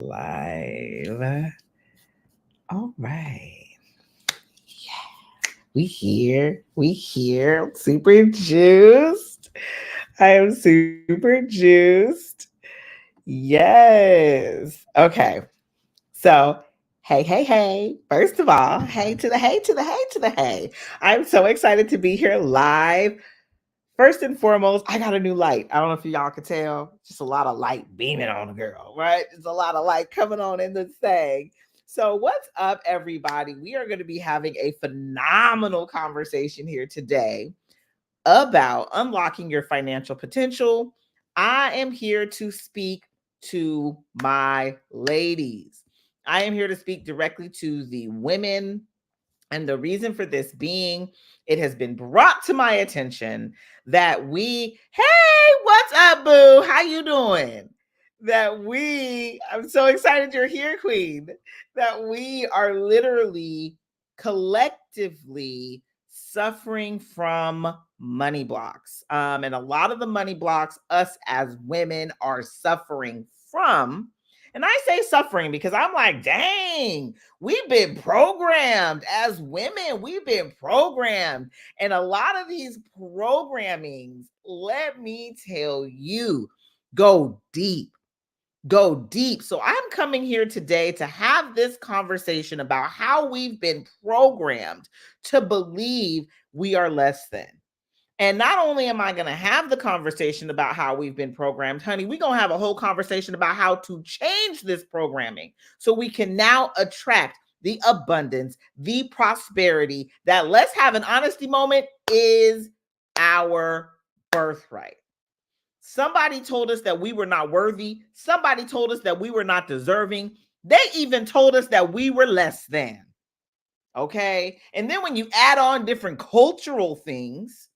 Live. All right. We here. We here. Super juiced. I am super juiced. Yes. Okay. So, hey. First of all, hey to the hey to the hey to the hey. I'm so excited to be here live. First and foremost, I got a new light. I don't know if y'all can tell. Just a lot of light beaming on the girl, right? There's a lot of light coming on in this thing. So, what's up, everybody? We are going to be having a phenomenal conversation here today about unlocking your financial potential. I am here to speak to my ladies. I am here to speak directly to the women, and the reason for this being, it has been brought to my attention that hey, what's up, boo? How you doing? I'm so excited you're here, Queen, that we are literally collectively suffering from money blocks. And a lot of the money blocks us as women are suffering from. And I say suffering because I'm like, dang, we've been programmed as women. We've been programmed. And a lot of these programmings, let me tell you, go deep. Go deep. So I'm coming here today to have this conversation about how we've been programmed to believe we are less than. And not only am I going to have the conversation about how we've been programmed, honey, we're going to have a whole conversation about how to change this programming so we can now attract the abundance, the prosperity that, let's have an honesty moment, is our birthright. Somebody told us that we were not worthy. Somebody told us that we were not deserving. They even told us that we were less than. Okay. And then when you add on different cultural things,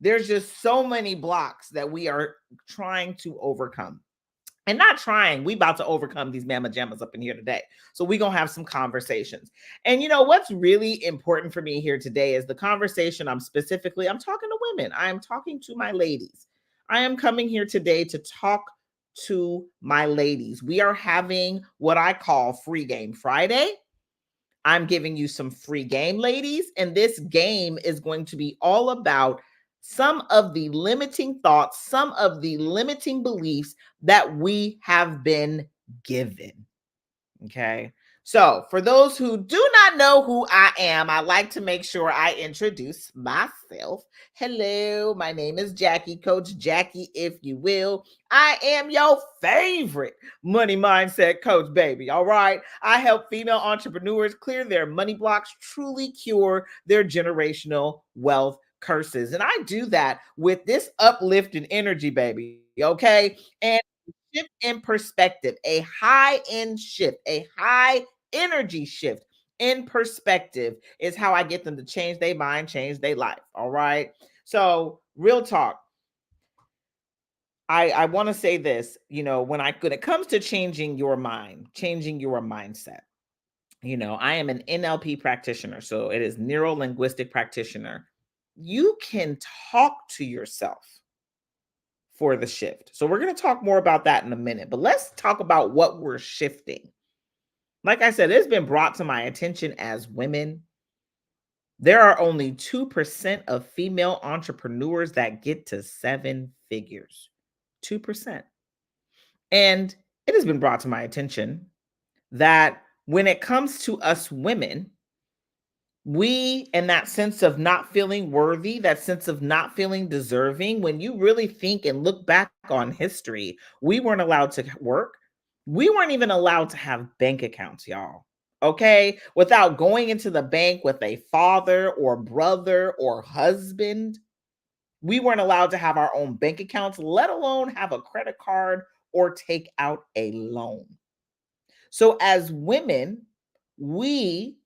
there's just so many blocks that we are trying to overcome. And not trying, we about to overcome these mama jammas up in here today. So we're going to have some conversations. And you know, what's really important for me here today is the conversation I'm talking to women. I'm talking to my ladies. I am coming here today to talk to my ladies. We are having what I call Free Game Friday. I'm giving you some free game, ladies. And this game is going to be all about some of the limiting thoughts, some of the limiting beliefs that we have been given. Okay. So, for those who do not know who I am, I like to make sure I introduce myself. Hello, my name is Jackie, Coach Jackie, if you will. I am your favorite money mindset coach, baby. All right. I help female entrepreneurs clear their money blocks, truly cure their generational wealth curses. And I do that with this uplifting energy, baby. Okay. And shift in perspective, a high end shift, a high energy shift in perspective is how I get them to change their mind, change their life. All right. So, real talk. I want to say this, when it comes to changing your mind, changing your mindset, I am an NLP practitioner. So it is neuro linguistic practitioner. You can talk to yourself for the shift. So we're going to talk more about that in a minute, but let's talk about what we're shifting. Like I said, it's been brought to my attention as women. There are only 2% of female entrepreneurs that get to seven figures. 2%. And it has been brought to my attention that when it comes to us women, we, in that sense of not feeling worthy, that sense of not feeling deserving, when you really think and look back on history, we weren't allowed to work. We weren't even allowed to have bank accounts, y'all. Okay. Without going into the bank with a father or brother or husband, we weren't allowed to have our own bank accounts, let alone have a credit card or take out a loan. So, as women, we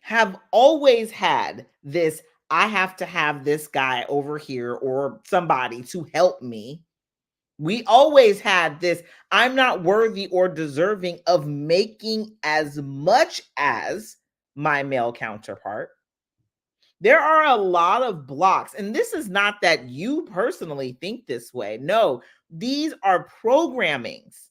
have always had this I have to have this guy over here or somebody to help me. We always had this I'm not worthy or deserving of making as much as my male counterpart. There are a lot of blocks, and this is not that you personally think this way. No, these are programmings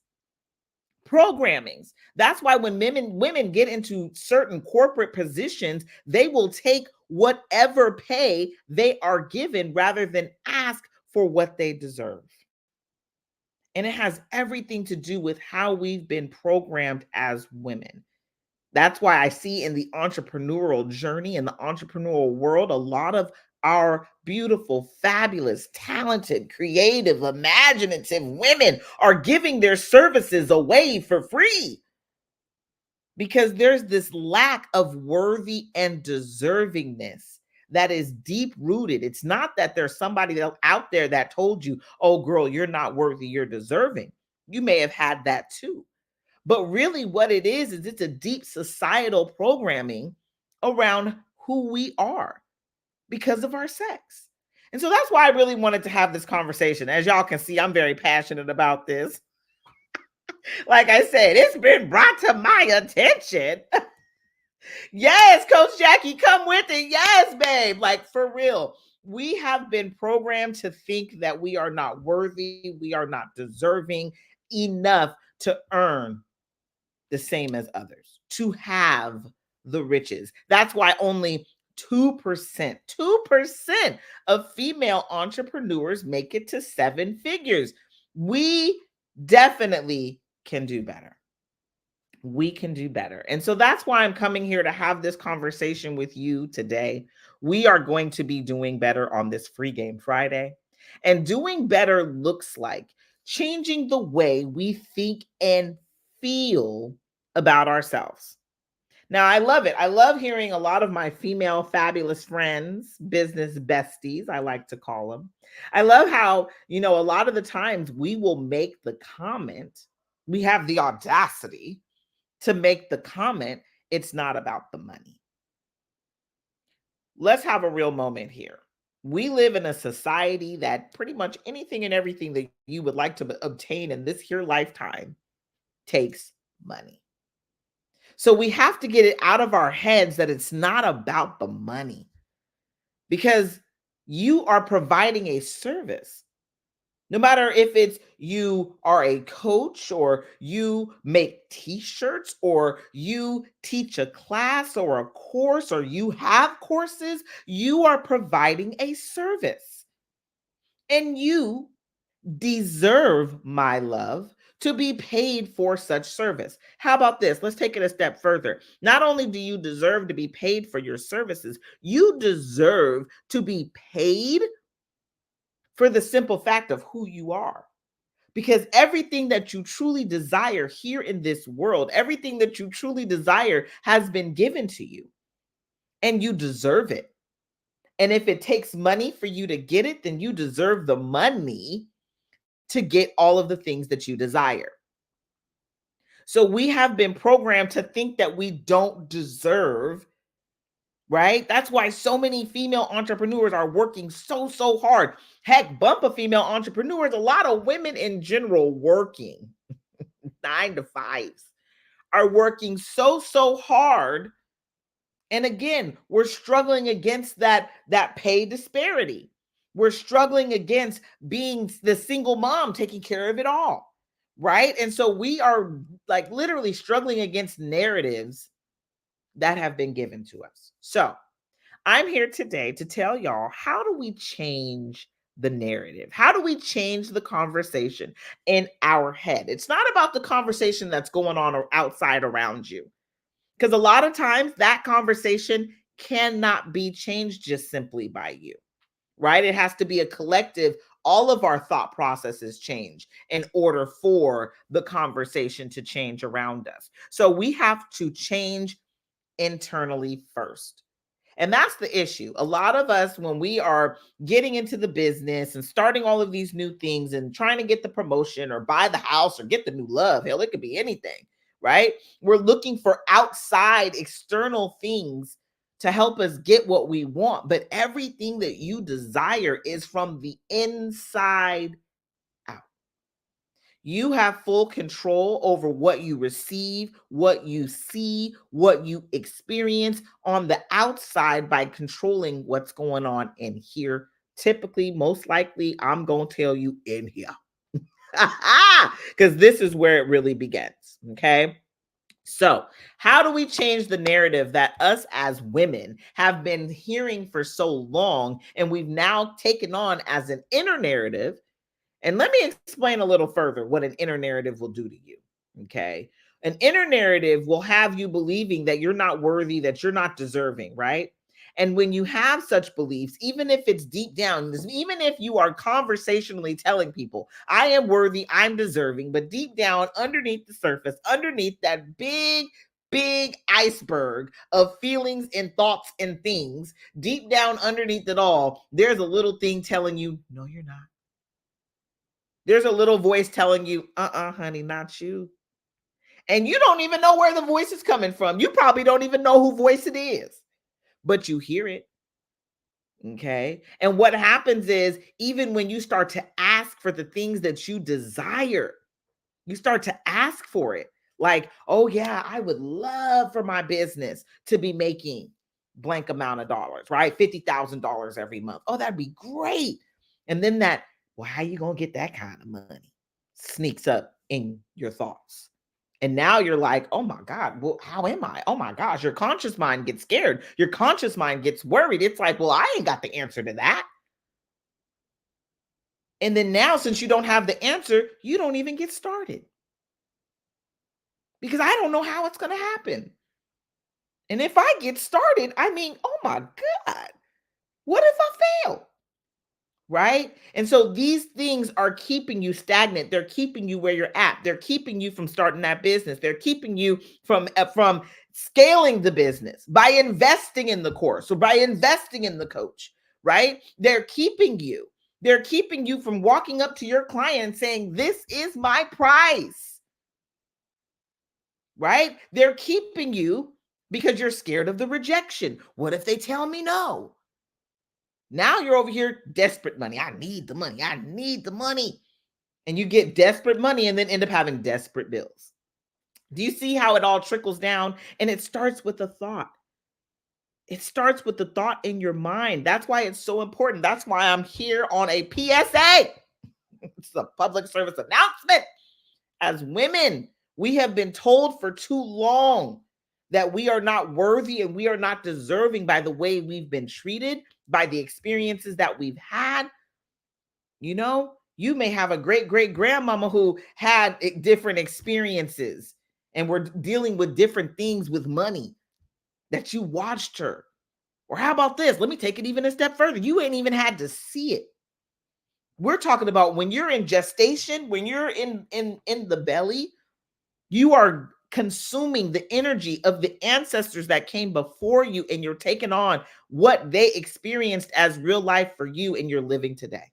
programmings. That's why when women get into certain corporate positions, they will take whatever pay they are given rather than ask for what they deserve. And it has everything to do with how we've been programmed as women. That's why I see in the entrepreneurial journey, in the entrepreneurial world, a lot of our beautiful, fabulous, talented, creative, imaginative women are giving their services away for free because there's this lack of worthy and deservingness that is deep rooted. It's not that there's somebody out there that told you, oh, girl, you're not worthy, you're deserving. You may have had that too. But really, what it is it's a deep societal programming around who we are because of our sex. And so that's why I really wanted to have this conversation. As y'all can see, I'm very passionate about this. Like I said, it's been brought to my attention. Yes, Coach Jackie, come with it. Yes, babe. Like for real. We have been programmed to think that we are not worthy, we are not deserving enough to earn the same as others, to have the riches. That's why only 2% of female entrepreneurs make it to seven figures. We definitely can do better. We can do better. And so that's why I'm coming here to have this conversation with you today. We are going to be doing better on this Free Game Friday. And doing better looks like changing the way we think and feel about ourselves. Now, I love it. I love hearing a lot of my female fabulous friends, business besties, I like to call them. I love how, a lot of the times we will make the comment, we have the audacity to make the comment, it's not about the money. Let's have a real moment here. We live in a society that pretty much anything and everything that you would like to obtain in this here lifetime takes money. So we have to get it out of our heads that it's not about the money because you are providing a service. No matter if it's you are a coach or you make t-shirts or you teach a class or a course or you have courses, you are providing a service. And you deserve, my love, to be paid for such service. How about this? Let's take it a step further. Not only do you deserve to be paid for your services, you deserve to be paid for the simple fact of who you are. Because everything that you truly desire here in this world, everything that you truly desire has been given to you, and you deserve it. And if it takes money for you to get it, then you deserve the money to get all of the things that you desire. So we have been programmed to think that we don't deserve, right? That's why so many female entrepreneurs are working so hard. Heck, bump of female entrepreneurs, a lot of women in general working 9 to 5s are working so hard. And again, we're struggling against that pay disparity. We're struggling against being the single mom taking care of it all, right? And so we are like literally struggling against narratives that have been given to us. So I'm here today to tell y'all, how do we change the narrative? How do we change the conversation in our head? It's not about the conversation that's going on or outside around you. Because a lot of times that conversation cannot be changed just simply by you, right? It has to be a collective. All of our thought processes change in order for the conversation to change around us. So we have to change internally first. And that's the issue. A lot of us, when we are getting into the business and starting all of these new things and trying to get the promotion or buy the house or get the new love, hell, it could be anything, right? We're looking for outside external things to help us get what we want. But everything that you desire is from the inside out. You have full control over what you receive, what you see, what you experience on the outside by controlling what's going on in here. Typically, most likely, I'm going to tell you in here. Because this is where it really begins. Okay. So, how do we change the narrative that us as women have been hearing for so long and we've now taken on as an inner narrative? And let me explain a little further what an inner narrative will do to you. Okay. An inner narrative will have you believing that you're not worthy, that you're not deserving, right? And when you have such beliefs, even if it's deep down, even if you are conversationally telling people, I am worthy, I'm deserving, but deep down, underneath the surface, underneath that big iceberg of feelings and thoughts and things, deep down underneath it all, there's a little thing telling you, no, you're not. There's a little voice telling you, honey, not you. And you don't even know where the voice is coming from. You probably don't even know who voice it is, but you hear it. Okay. And what happens is, even when you start to ask for the things that you desire, you start to ask for it. Like, oh, yeah, I would love for my business to be making blank amount of dollars, right? $50,000 every month. Oh, that'd be great. And then that, well, how you going to get that kind of money sneaks up in your thoughts. And now you're like, oh my God, well, how am I? Oh my gosh, your conscious mind gets scared. Your conscious mind gets worried. It's like, well, I ain't got the answer to that. And then now, since you don't have the answer, you don't even get started because I don't know how it's going to happen. And if I get started, I mean, oh my God, what if I fail? Right? And so these things are keeping you stagnant. They're keeping you where you're at. They're keeping you from starting that business. They're keeping you from scaling the business by investing in the course or by investing in the coach, right? They're keeping you. They're keeping you from walking up to your client and saying, "This is my price." Right? They're keeping you because you're scared of the rejection. What if they tell me no? Now you're over here desperate money. I need the money. I need the money. And you get desperate money and then end up having desperate bills. Do you see how it all trickles down? And it starts with a thought. It starts with the thought in your mind. That's why it's so important. That's why I'm here on a PSA. It's a public service announcement. As women, we have been told for too long that we are not worthy and we are not deserving by the way we've been treated, by the experiences that we've had. You know, you may have a great grandmama who had different experiences and we're dealing with different things with money that you watched her. Or how about this? Let me take it even a step further. You ain't even had to see it. We're talking about when you're in gestation, when you're in the belly, you are consuming the energy of the ancestors that came before you, and you're taking on what they experienced as real life for you, and you're living today.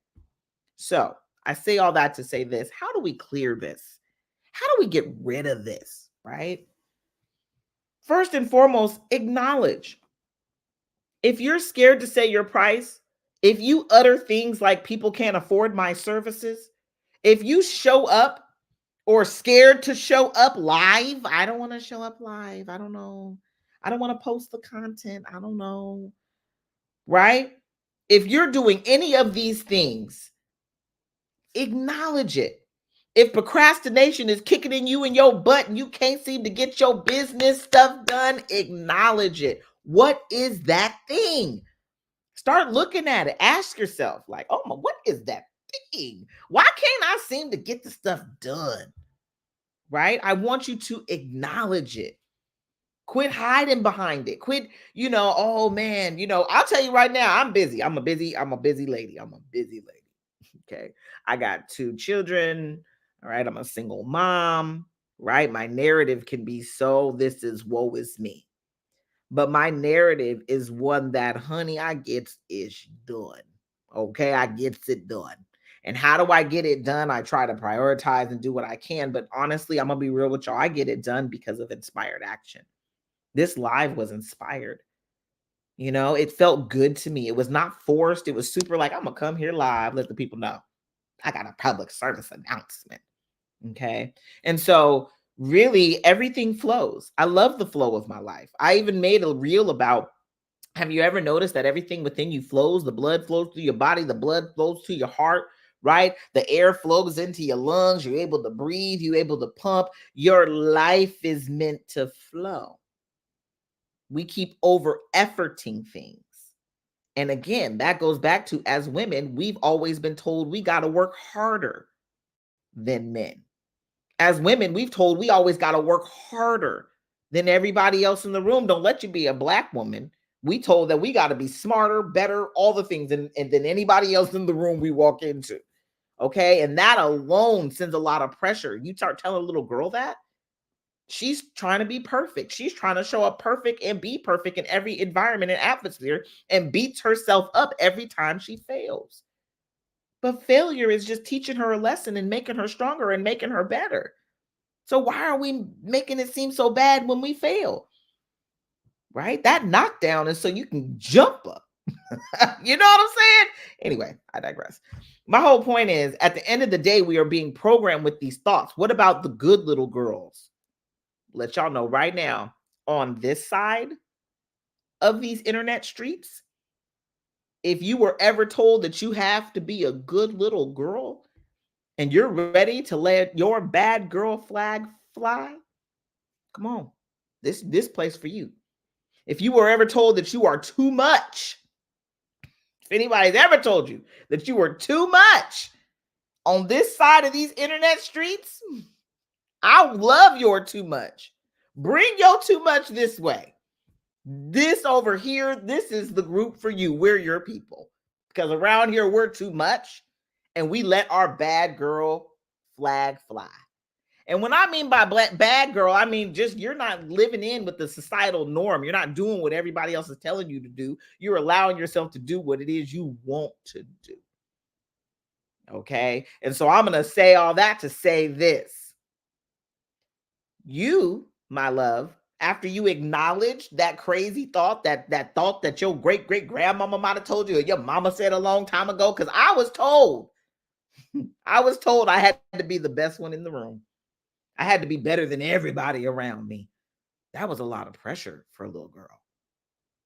So I say all that to say this. How do we clear this? How do we get rid of this, right? First and foremost, acknowledge. If you're scared to say your price, if you utter things like people can't afford my services, if you show up or scared to show up live, I don't want to show up live. I don't know. I don't want to post the content. I don't know. Right? If you're doing any of these things, acknowledge it. If procrastination is kicking in you in your butt and you can't seem to get your business stuff done, acknowledge it. What is that thing? Start looking at it. Ask yourself, like, oh my, what is that thing? Why can't I seem to get the stuff done? Right? I want you to acknowledge it. Quit hiding behind it. Quit, oh man, I'll tell you right now, I'm busy. I'm a busy lady. I'm a busy lady. Okay. I got 2 children. All right. I'm a single mom. Right. My narrative can be so this is woe is me. But my narrative is one that, honey, I gets ish done. Okay. I gets it done. And how do I get it done? I try to prioritize and do what I can. But honestly, I'm going to be real with y'all. I get it done because of inspired action. This live was inspired. It felt good to me. It was not forced. It was super like, I'm going to come here live, let the people know I got a public service announcement. Okay. And so really everything flows. I love the flow of my life. I even made a reel about, have you ever noticed that everything within you flows? The blood flows through your body. The blood flows to your heart, right? The air flows into your lungs. You're able to breathe. You're able to pump. Your life is meant to flow. We keep over efforting things. And again, that goes back to, as women, we've always been told we got to work harder than men. As women, we've told we always got to work harder than everybody else in the room. Don't let you be a Black woman. We told that we got to be smarter, better, all the things than anybody else in the room we walk into. Okay. And that alone sends a lot of pressure. You start telling a little girl that, she's trying to be perfect. She's trying to show up perfect and be perfect in every environment and atmosphere, and beats herself up every time she fails. But failure is just teaching her a lesson and making her stronger and making her better. So why are we making it seem so bad when we fail? Right? That knockdown is so you can jump up. You know what I'm saying? Anyway, I digress. My whole point is, at the end of the day, we are being programmed with these thoughts. What about the good little girls? Let y'all know right now, on this side of these internet streets, if you were ever told that you have to be a good little girl and you're ready to let your bad girl flag fly, come on, this place for you. If you were ever told that you are too much, if anybody's ever told you that you were too much on this side of these internet streets, I love your too much. Bring your too much this way. This over here, this is the group for you. We're your people. Because around here, we're too much, and we let our bad girl flag fly. And when I mean by bad girl, I mean just you're not living in with the societal norm. You're not doing what everybody else is telling you to do. You're allowing yourself to do what it is you want to do. Okay? And so I'm going to say all that to say this. You, my love, after you acknowledge that crazy thought, that thought that your great grandmama might have told you, or your mama said a long time ago, because I was told I had to be the best one in the room. I had to be better than everybody around me. That was a lot of pressure for a little girl.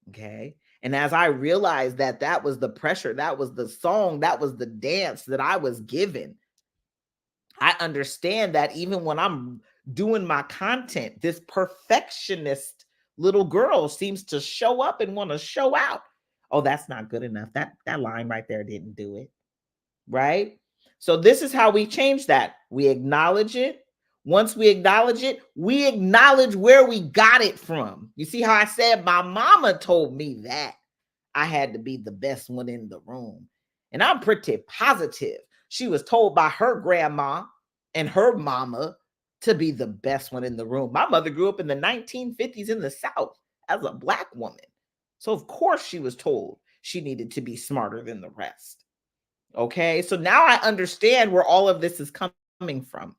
Okay. And as I realized that that was the pressure, that was the song, that was the dance that I was given, I understand that even when I'm doing my content, this perfectionist little girl seems to show up and want to show out. Oh, that's not good enough. That line right there didn't do it. Right? So this is how we change that. We acknowledge it. Once we acknowledge it, we acknowledge where we got it from. You see how I said my mama told me that I had to be the best one in the room. And I'm pretty positive she was told by her grandma and her mama to be the best one in the room. My mother grew up in the 1950s in the South as a Black woman. So, of course, she was told she needed to be smarter than the rest. Okay. So now I understand where all of this is coming from.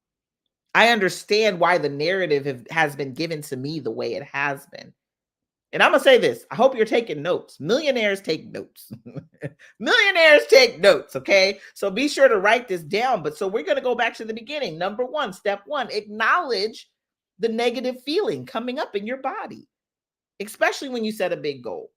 I understand why the narrative has been given to me the way it has been. And I'm going to say this. I hope you're taking notes. Millionaires take notes. Millionaires take notes. Okay. So be sure to write this down. But so we're going to go back to the beginning. Number one, step one, acknowledge the negative feeling coming up in your body, especially when you set a big goal.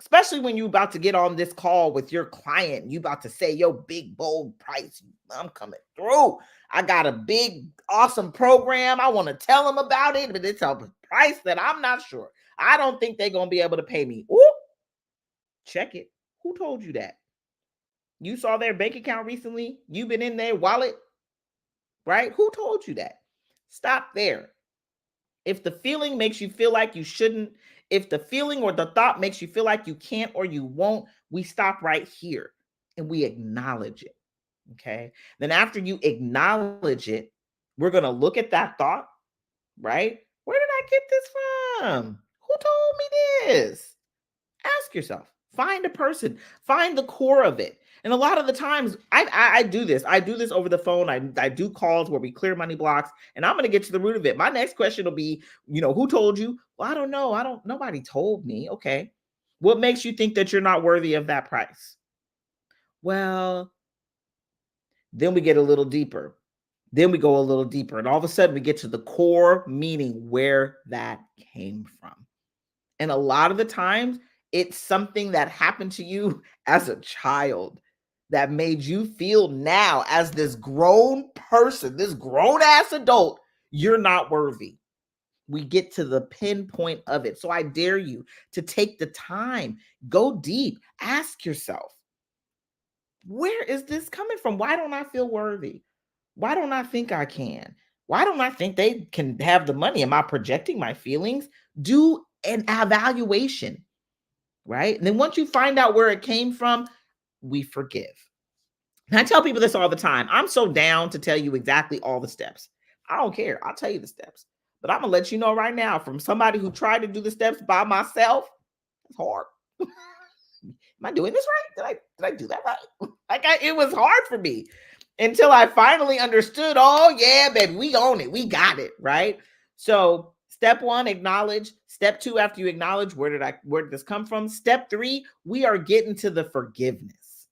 Especially when you're about to get on this call with your client, you about to say your big, bold price. I'm coming through. I got a big, awesome program. I want to tell them about it, but it's a price that I'm not sure. I don't think they're going to be able to pay me. Ooh, check it. Who told you that? You saw their bank account recently? You've been in their wallet, right? Who told you that? Stop there. If the feeling makes you feel like you shouldn't, if the feeling or the thought makes you feel like you can't or you won't, we stop right here and we acknowledge it. Okay. Then after you acknowledge it, we're going to look at that thought, right? Where did I get this from? Who told me this? Ask yourself, find a person, find the core of it. And a lot of the times I do this. I do this over the phone. I do calls where we clear money blocks, and I'm going to get to the root of it. My next question will be, who told you? Well, I don't know. Nobody told me. Okay. What makes you think that you're not worthy of that price? Well, then we get a little deeper. Then we go a little deeper. And all of a sudden we get to the core meaning where that came from. And a lot of the times it's something that happened to you as a child. that made you feel now as this grown person, this grown ass adult, you're not worthy. We get to the pinpoint of it. So I dare you to take the time, go deep, ask yourself, where is this coming from? Why don't I feel worthy? Why don't I think I can? Why don't I think they can have the money? Am I projecting my feelings? Do an evaluation, right? And then once you find out where it came from, we forgive. And I tell people this all the time. I'm so down to tell you exactly all the steps. I don't care. I'll tell you the steps. But I'm going to let you know right now from somebody who tried to do the steps by myself, it's hard. Am I doing this right? Did I do that right? It was hard for me until I finally understood. Oh yeah, baby, we own it. We got it, right? So step 1, acknowledge. Step 2, after you acknowledge, where did this come from? Step 3, we are getting to the forgiveness.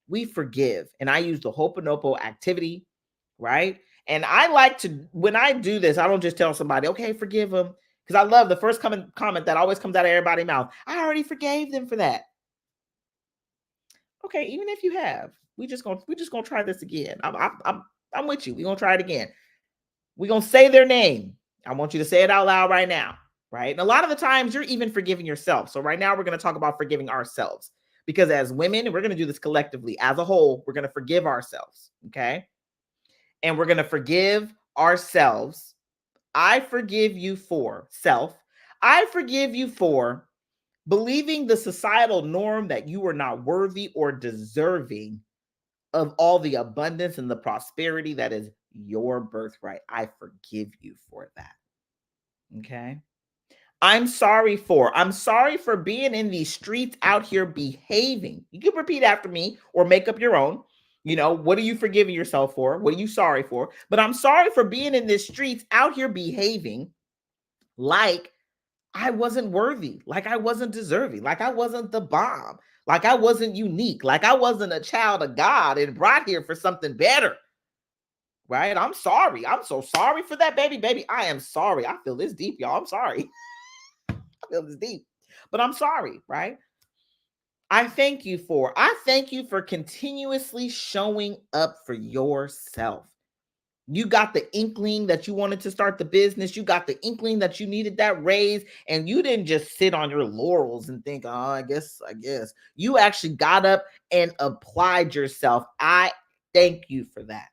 We forgive. And I use the Ho'oponopono activity, right? And I like to, when I do this, I don't just tell somebody, okay, forgive them. Because I love the first comment that always comes out of everybody's mouth. I already forgave them for that. Okay, even if you have, we're just gonna try this again. I'm with you. We're gonna try it again. We're gonna say their name. I want you to say it out loud right now, right? And a lot of the times you're even forgiving yourself. So right now we're gonna talk about forgiving ourselves. Because as women, and we're gonna do this collectively as a whole, we're gonna forgive ourselves. Okay. And we're gonna forgive ourselves. I forgive you for self. I forgive you for believing the societal norm that you are not worthy or deserving of all the abundance and the prosperity that is your birthright. I forgive you for that. Okay. I'm sorry for being in these streets out here behaving. You can repeat after me or make up your own. What are you forgiving yourself for? What are you sorry for? But I'm sorry for being in the streets out here behaving like I wasn't worthy, like I wasn't deserving, like I wasn't the bomb, like I wasn't unique, like I wasn't a child of God and brought here for something better. Right? I'm sorry. I'm so sorry for that, baby. Baby, I am sorry. I feel this deep, y'all. I'm sorry. I feel this deep. But I'm sorry, right? I thank you for continuously showing up for yourself. You got the inkling that you wanted to start the business. You got the inkling that you needed that raise. And you didn't just sit on your laurels and think, oh, I guess. You actually got up and applied yourself. I thank you for that.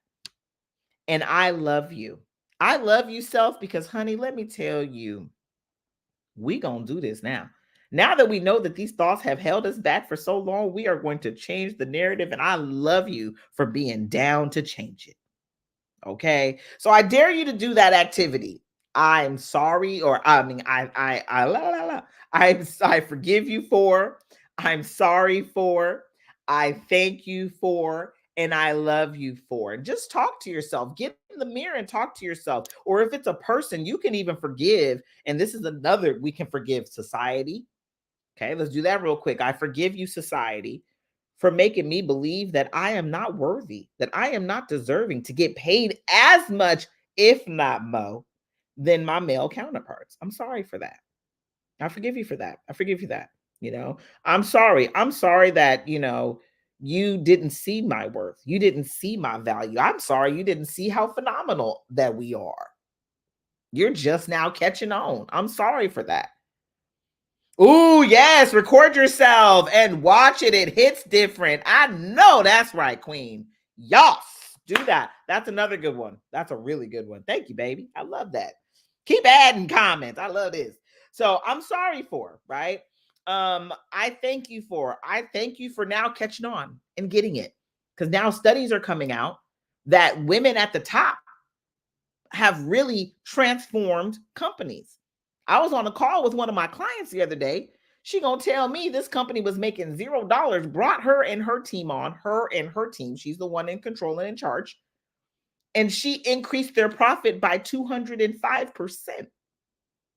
And I love you. I love you, self, because, honey, let me tell you, we gonna do this now. Now that we know that these thoughts have held us back for so long, we are going to change the narrative. And I love you for being down to change it. Okay. So I dare you to do that activity. I'm sorry, or I forgive you for, I'm sorry for, I thank you for, and I love you for. And just talk to yourself. Get in the mirror and talk to yourself. Or if it's a person, you can even forgive. And this is another, we can forgive society. Okay, let's do that real quick. I forgive you, society, for making me believe that I am not worthy, that I am not deserving to get paid as much, if not more, than my male counterparts. I'm sorry for that. I forgive you for that. I forgive you that. I'm sorry. I'm sorry that, you didn't see my worth. You didn't see my value. I'm sorry you didn't see how phenomenal that we are. You're just now catching on. I'm sorry for that. Ooh, yes, record yourself and watch it. It hits different. I know that's right, Queen. Yas, do that. That's another good one. That's a really good one. Thank you, baby. I love that. Keep adding comments. I love this. So I'm sorry for, right? I thank you for now catching on and getting it. Because now studies are coming out that women at the top have really transformed companies. I was on a call with one of my clients the other day. She gonna tell me this company was making $0, brought her and her team on, her and her team. She's the one in control and in charge. And she increased their profit by 205%.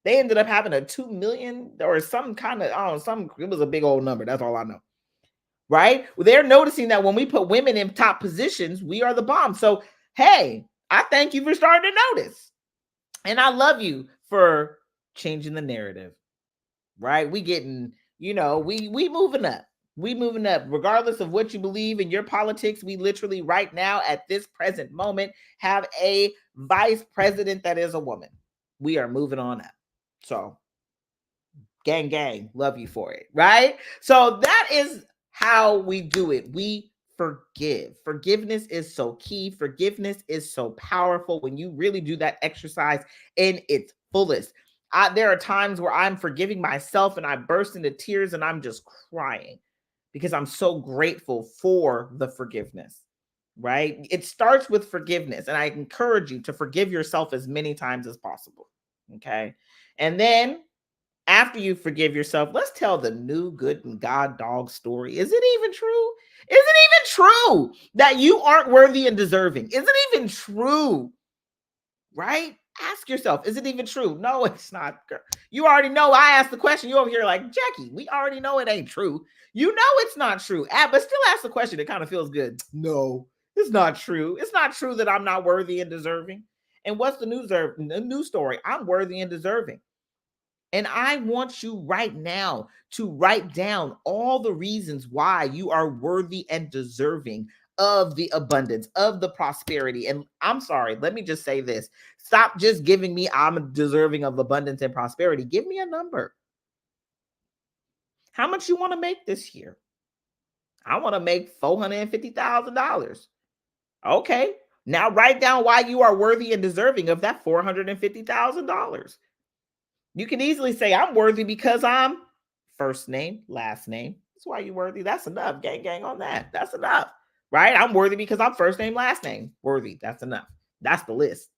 They ended up having a 2 million or some kind of, I don't know, it was a big old number. That's all I know. Right? They're noticing that when we put women in top positions, we are the bomb. So, hey, I thank you for starting to notice. And I love you for changing the narrative. Right? We getting, we moving up. We moving up, regardless of what you believe in your politics. We literally right now at this present moment have a vice president that is a woman. We are moving on up. So gang, gang, love you for it, right? So that is how we do it. We forgive. Forgiveness is so key. Forgiveness is so powerful when you really do that exercise in its fullest. There are times where I'm forgiving myself and I burst into tears and I'm just crying because I'm so grateful for the forgiveness, right? It starts with forgiveness. And I encourage you to forgive yourself as many times as possible. Okay. And then after you forgive yourself, let's tell the new good and God dog story. Is it even true? Is it even true that you aren't worthy and deserving? Is it even true? Right? Ask yourself, is it even true? No, it's not. You already know. I asked the question. You over here like, Jackie, we already know it ain't true. You know it's not true. But still ask the question. It kind of feels good. No, it's not true. It's not true that I'm not worthy and deserving. And what's the new story? I'm worthy and deserving. And I want you right now to write down all the reasons why you are worthy and deserving of the abundance, of the prosperity. And I'm sorry, let me just say this. Stop just giving me, I'm deserving of abundance and prosperity. Give me a number. How much you want to make this year? I want to make $450,000. Okay. Now write down why you are worthy and deserving of that $450,000. You can easily say, I'm worthy because I'm first name, last name. That's why you're worthy. That's enough. Gang, gang on that. That's enough. Right? I'm worthy because I'm first name, last name. Worthy. That's enough. That's the list.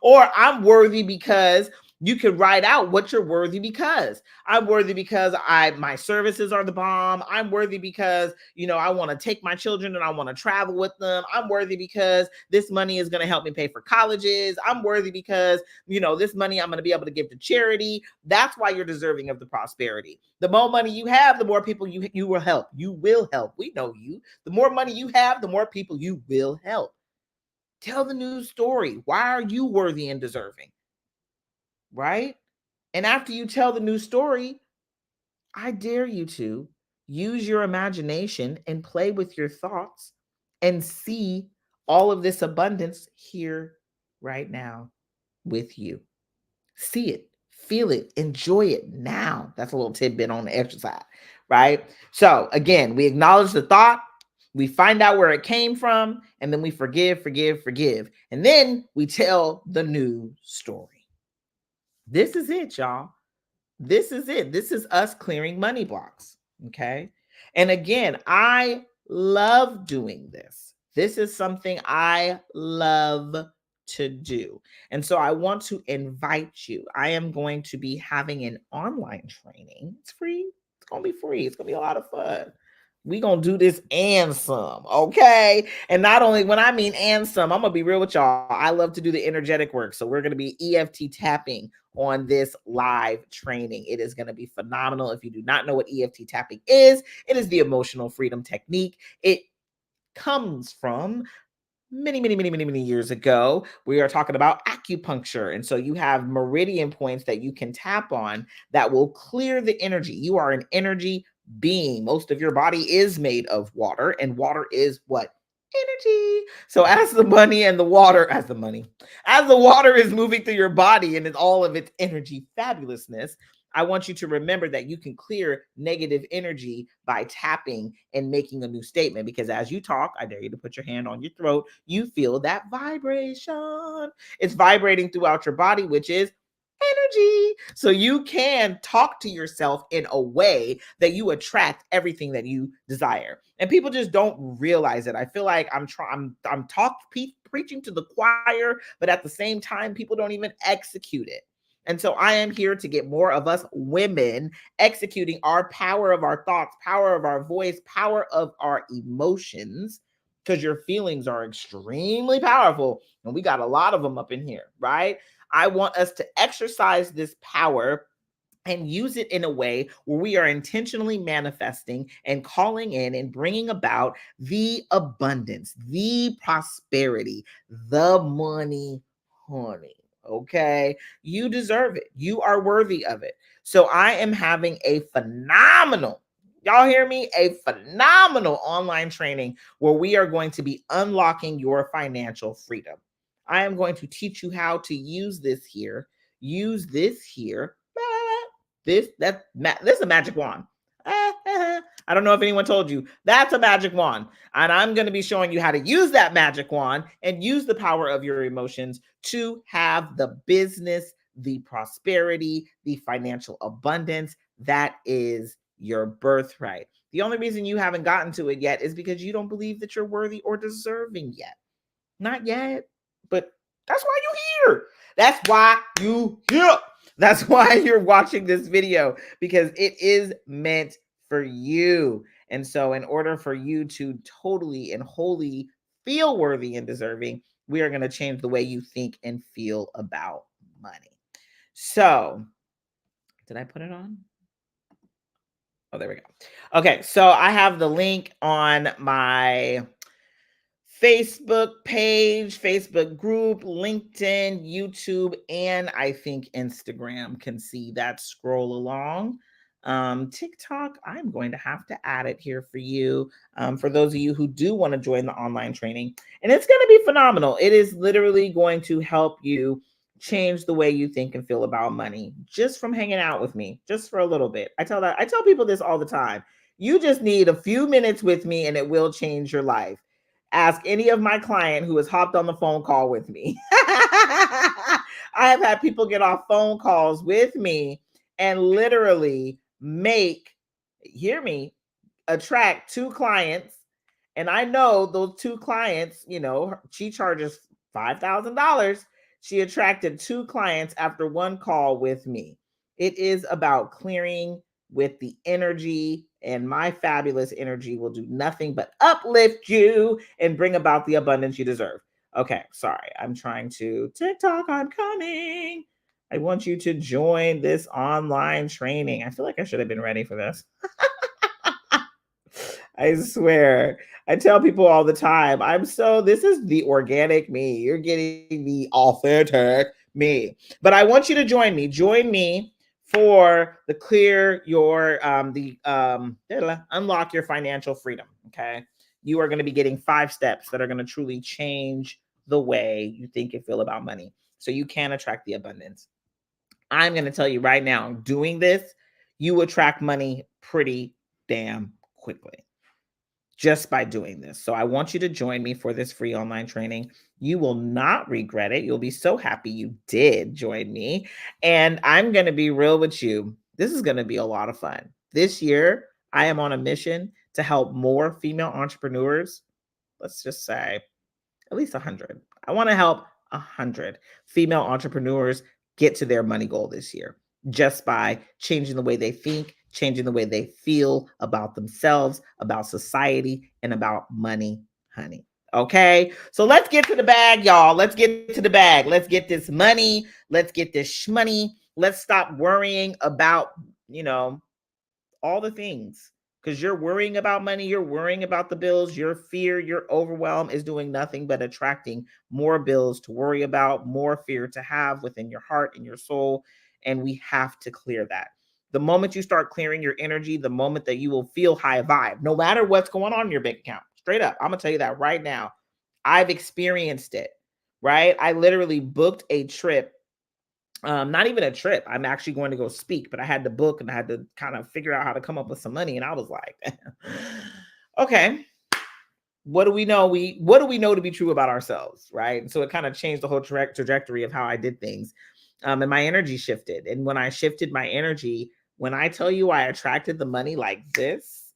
Or I'm worthy because you can write out what you're worthy because. I'm worthy because my services are the bomb. I'm worthy because, I want to take my children and I want to travel with them. I'm worthy because this money is going to help me pay for colleges. I'm worthy because, this money I'm going to be able to give to charity. That's why you're deserving of the prosperity. The more money you have, the more people you will help. You will help. We know you. The more money you have, the more people you will help. Tell the news story. Why are you worthy and deserving? Right? And after you tell the new story, I dare you to use your imagination and play with your thoughts and see all of this abundance here right now with you. See it, feel it, enjoy it now. That's a little tidbit on the exercise, right? So again, we acknowledge the thought, we find out where it came from, and then we forgive, forgive, forgive. And then we tell the new story. This is it, y'all. This is it. This is us clearing money blocks. Okay. And again, I love doing this. This is something I love to do. And so I want to invite you. I am going to be having an online training. It's free. It's going to be free. It's going to be a lot of fun. We going to do this and some, okay? And not only when I mean and some, I'm going to be real with y'all. I love to do the energetic work. So we're going to be EFT tapping on this live training. It is going to be phenomenal. If you do not know what EFT tapping is, it is the emotional freedom technique. It comes from many years ago. We are talking about acupuncture. And so you have meridian points that you can tap on that will clear the energy. You are an energy being. Most of your body is made of water, and water is what? Energy. So as the water is moving through your body and it's all of its energy fabulousness, I want you to remember that you can clear negative energy by tapping and making a new statement. Because as you talk, I dare you to put your hand on your throat, you feel that vibration. It's vibrating throughout your body, which is energy. So you can talk to yourself in a way that you attract everything that you desire. And people just don't realize it. I feel like I'm preaching to the choir, but at the same time, people don't even execute it. And so I am here to get more of us women executing our power of our thoughts, power of our voice, power of our emotions, because your feelings are extremely powerful. And we got a lot of them up in here, right? I want us to exercise this power and use it in a way where we are intentionally manifesting and calling in and bringing about the abundance, the prosperity, the money, honey. Okay. You deserve it. You are worthy of it. So I am having a phenomenal, Y'all hear me? A phenomenal online training where we are going to be unlocking your financial freedom. I am going to teach you how to use this here, use this here. This is a magic wand. I don't know if anyone told you that's a magic wand. And I'm going to be showing you how to use that magic wand and use the power of your emotions to have the business, the prosperity, the financial abundance that is your birthright. The only reason you haven't gotten to it yet is because you don't believe that you're worthy or deserving yet. Not yet, but that's why you're here. That's why you here. That's why you're watching this video, because it is meant for you. And so in order for you to totally and wholly feel worthy and deserving, we are going to change the way you think and feel about money. So, did I put it on? Oh, there we go. Okay, so I have the link on my Facebook page, Facebook group, LinkedIn, YouTube, and I think Instagram can see that. Scroll along. TikTok, I'm going to have to add it here for you. For those of you who do want to join the online training, and it's going to be phenomenal. It is literally going to help you change the way you think and feel about money just from hanging out with me, just for a little bit. I tell people this all the time. You just need a few minutes with me and it will change your life. Ask any of my client who has hopped on the phone call with me. I have had people get off phone calls with me and literally hear me, attract 2 clients. And I know those 2 clients, she charges $5,000. She attracted 2 clients after 1 call with me. It is about clearing with the energy, and my fabulous energy will do nothing but uplift you and bring about the abundance you deserve. Okay, sorry. I'm trying to TikTok. I'm coming. I want you to join this online training. I feel like I should have been ready for this. I swear. I tell people all the time, this is the organic me. You're getting the authentic me. But I want you to join me. Join me for the unlock your financial freedom. Okay. You are going to be getting 5 steps that are going to truly change the way you think and feel about money so you can attract the abundance. I'm going to tell you right now, doing this, you attract money pretty damn quickly just by doing this. So I want you to join me for this free online training. You will not regret it. You'll be so happy you did join me. And I'm going to be real with you. This is going to be a lot of fun. This year, I am on a mission to help more female entrepreneurs. Let's just say at least 100. I want to help 100 female entrepreneurs get to their money goal this year just by changing the way they think, changing the way they feel about themselves, about society, and about money, honey. Okay, so let's get to the bag, y'all. Let's get to the bag. Let's get this money. Let's get this shmoney. Let's stop worrying about, all the things, because you're worrying about money, you're worrying about the bills, your fear, your overwhelm is doing nothing but attracting more bills to worry about, more fear to have within your heart and your soul. And we have to clear that. The moment you start clearing your energy, the moment that you will feel high vibe, no matter what's going on in your bank account. Straight up, I'm gonna tell you that right now. I've experienced it, right? I literally booked a trip, not even a trip. I'm actually going to go speak, but I had to book and I had to kind of figure out how to come up with some money. And I was like, okay, what do we know? What do we know to be true about ourselves, right? And so it kind of changed the whole trajectory of how I did things, and my energy shifted. And when I shifted my energy, when I tell you I attracted the money like this,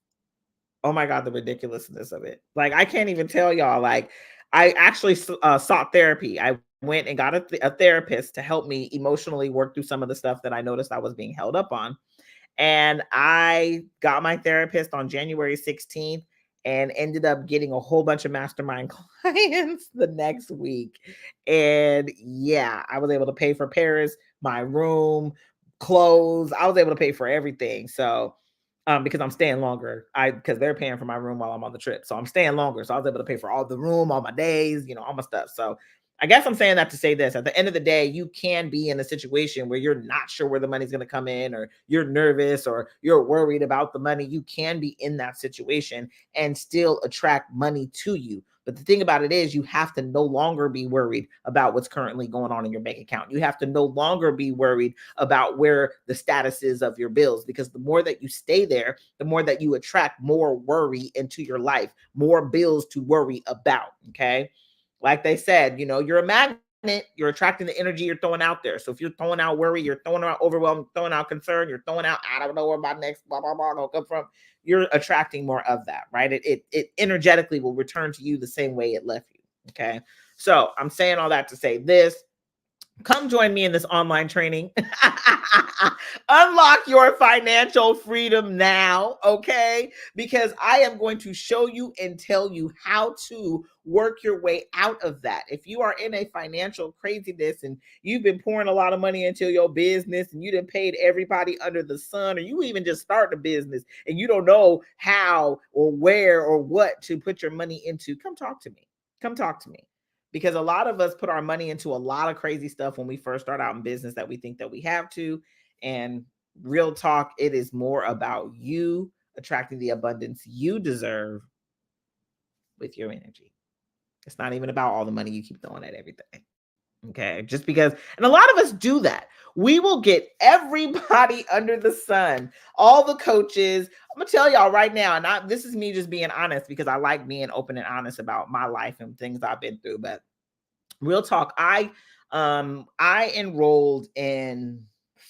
oh my God, the ridiculousness of it! Like I can't even tell y'all. Like I actually sought therapy. I went and got a therapist to help me emotionally work through some of the stuff that I noticed I was being held up on. And I got my therapist on January 16th and ended up getting a whole bunch of mastermind clients the next week. And yeah, I was able to pay for Paris, my room, clothes. I was able to pay for everything. So because I'm staying longer, because they're paying for my room while I'm on the trip. So I'm staying longer. So I was able to pay for all the room, all my days, all my stuff. So I guess I'm saying that to say this. At the end of the day, you can be in a situation where you're not sure where the money's going to come in, or you're nervous, or you're worried about the money. You can be in that situation and still attract money to you. But the thing about it is, you have to no longer be worried about what's currently going on in your bank account. You have to no longer be worried about where the status is of your bills, because the more that you stay there, the more that you attract more worry into your life, more bills to worry about. Okay. Like they said, you're a magnet. You're attracting the energy you're throwing out there. So if you're throwing out worry, you're throwing out overwhelm, throwing out concern, you're throwing out, I don't know where my next blah blah blah gonna come from. You're attracting more of that, right? It energetically will return to you the same way it left you. Okay. So I'm saying all that to say this. Come join me in this online training. Unlock your financial freedom now, okay? Because I am going to show you and tell you how to work your way out of that. If you are in a financial craziness and you've been pouring a lot of money into your business and you done paid everybody under the sun, or you even just start a business and you don't know how or where or what to put your money into, come talk to me. Come talk to me. Because a lot of us put our money into a lot of crazy stuff when we first start out in business that we think that we have to. And real talk, it is more about you attracting the abundance you deserve with your energy. It's not even about all the money you keep throwing at everything. Okay. Just because, and a lot of us do that. We will get everybody under the sun, all the coaches. I'm gonna tell y'all right now, and this is me just being honest, because I like being open and honest about my life and things I've been through. But real talk, I enrolled in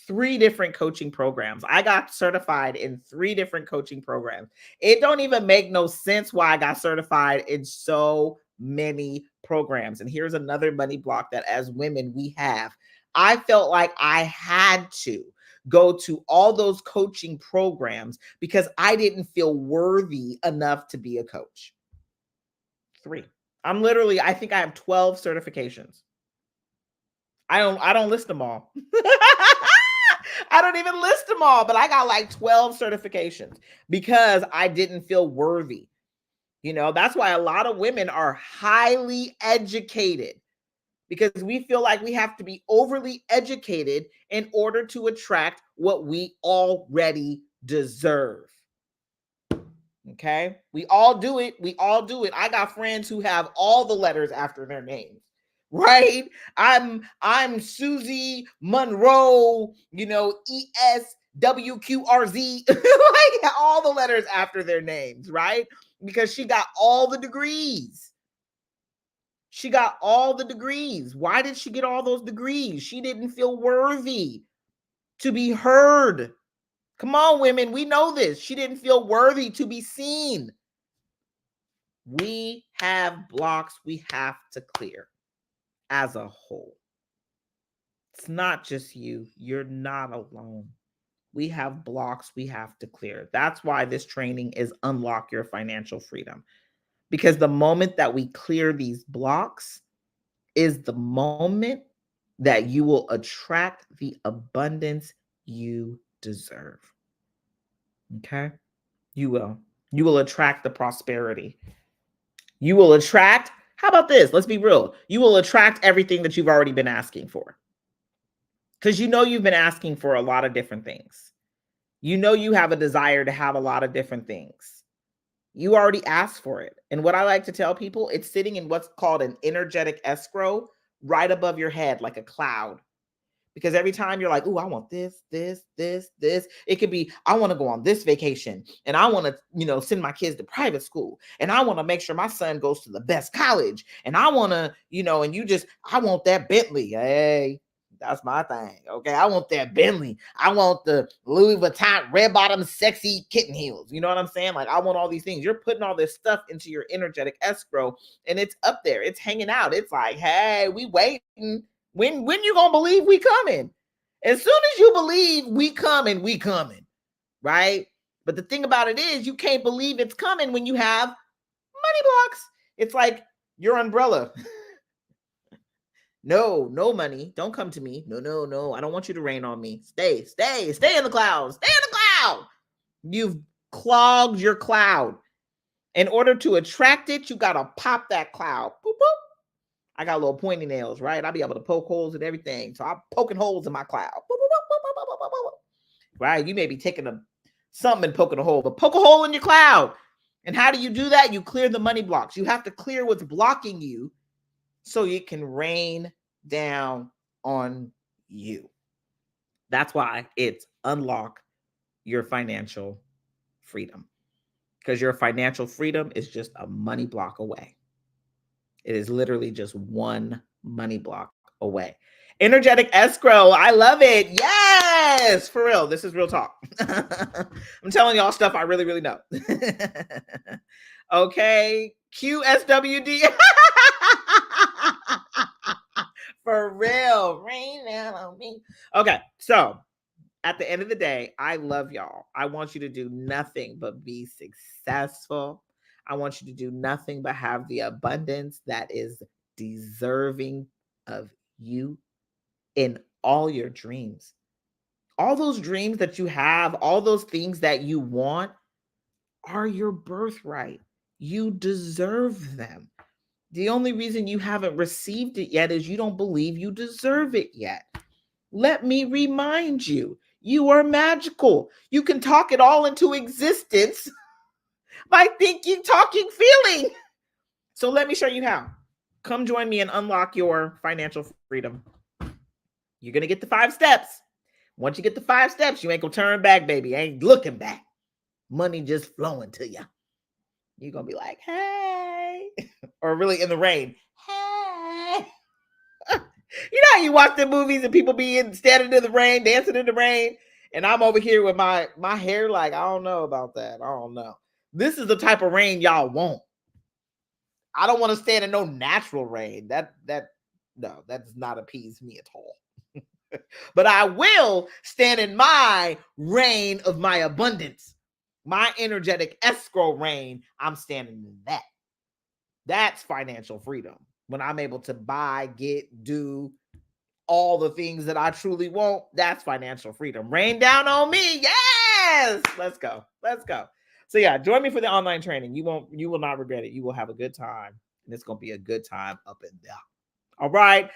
3 different coaching programs. I got certified in 3 different coaching programs. It don't even make no sense why I got certified in so many programs. And here's another money block that as women we have. I felt like I had to go to all those coaching programs because I didn't feel worthy enough to be a coach. 3. I think I have 12 certifications. I don't list them all. I don't even list them all, but I got like 12 certifications because I didn't feel worthy. That's why a lot of women are highly educated, because we feel like we have to be overly educated in order to attract what we already deserve. Okay. We all do it. I got friends who have all the letters after their names, right? I'm Susie Monroe, ESWQRZ, like all the letters after their names, right? Because she got all the degrees. Why did she get all those degrees? She didn't feel worthy to be heard. Come on, women. We know this. She didn't feel worthy to be seen. We have blocks we have to clear as a whole. It's not just you. You're not alone. We have blocks we have to clear. That's why this training is Unlock Your Financial Freedom. Because the moment that we clear these blocks is the moment that you will attract the abundance you deserve. Okay? You will. You will attract the prosperity. You will attract, how about this? Let's be real. You will attract everything that you've already been asking for. Because you've been asking for a lot of different things. You have a desire to have a lot of different things. You already asked for it. And what I like to tell people, it's sitting in what's called an energetic escrow right above your head, like a cloud. Because every time you're like, oh, I want this. It could be, I want to go on this vacation and I want to, send my kids to private school and I want to make sure my son goes to the best college and I want to, I want that Bentley. Hey, that's my thing. Okay. I want that Bentley. I want the Louis Vuitton red bottom sexy kitten heels. You know what I'm saying? Like I want all these things. You're putting all this stuff into your energetic escrow and it's up there. It's hanging out. It's like, hey, we waiting. When you gonna believe we coming? As soon as you believe we coming, right? But the thing about it is you can't believe it's coming when you have money blocks. It's like your umbrella. No money. Don't come to me. No. I don't want you to rain on me. Stay in the clouds. Stay in the cloud. You've clogged your cloud. In order to attract it, you gotta pop that cloud. Boop, boop. I got little pointy nails, right? I'll be able to poke holes and everything. So I'm poking holes in my cloud. Boop, boop, boop, boop, boop, boop, boop, boop. Right? You may be taking something and poking a hole, but poke a hole in your cloud. And how do you do that? You clear the money blocks. You have to clear what's blocking you so it can rain down on you. That's why it's unlock your financial freedom, because your financial freedom is just a money block away. It is literally just one money block away. Energetic escrow. I love it. Yes, for real. This is real talk. I'm telling y'all stuff I really, really know. Okay. QSWD. For real. Rain down on me. Okay. So at the end of the day, I love y'all. I want you to do nothing but be successful. I want you to do nothing but have the abundance that is deserving of you in all your dreams. All those dreams that you have, all those things that you want are your birthright. You deserve them. The only reason you haven't received it yet is you don't believe you deserve it yet. Let me remind you, you are magical. You can talk it all into existence by thinking, talking, feeling. So let me show you how. Come join me and unlock your financial freedom. You're going to get the 5 steps. Once you get the 5 steps, you ain't going to turn back, baby. Ain't looking back. Money just flowing to you. You're going to be like, hey. Or really in the rain. Hey. You know how you watch the movies and people be standing in the rain, dancing in the rain? And I'm over here with my hair like, I don't know about that. I don't know. This is the type of rain y'all want. I don't want to stand in no natural rain. That does not appease me at all. But I will stand in my rain of my abundance. My energetic escrow rain, I'm standing in that. That's financial freedom. When I'm able to buy, get, do all the things that I truly want, that's financial freedom. Rain down on me. Yes. Let's go. Let's go. So yeah, join me for the online training. You will not regret it. You will have a good time. And it's going to be a good time up and down. All right.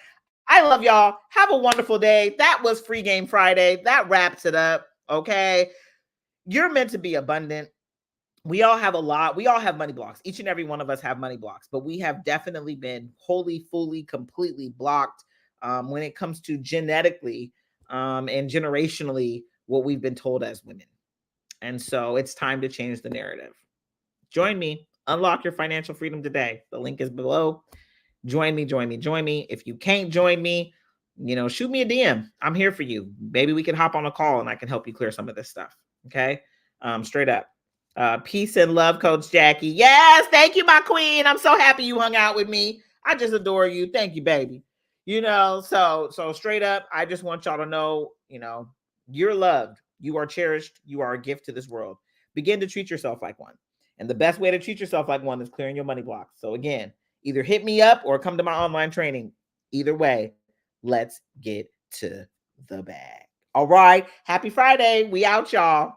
I love y'all. Have a wonderful day. That was Free Game Friday. That wraps it up. Okay. You're meant to be abundant. We all have a lot. We all have money blocks. Each and every one of us have money blocks, but we have definitely been wholly, fully, completely blocked when it comes to genetically and generationally what we've been told as women. And so it's time to change the narrative. Join me. Unlock your financial freedom today. The link is below. Join me, join me, join me. If you can't join me, shoot me a DM. I'm here for you. Maybe we can hop on a call and I can help you clear some of this stuff. Okay. Straight up. Peace and love, Coach Jackie. Yes. Thank you, my queen. I'm so happy you hung out with me. I just adore you. Thank you, baby. So straight up, I just want y'all to know, you're loved. You are cherished. You are a gift to this world. Begin to treat yourself like one. And the best way to treat yourself like one is clearing your money blocks. So again, either hit me up or come to my online training. Either way, let's get to the bag. All right. Happy Friday. We out, y'all.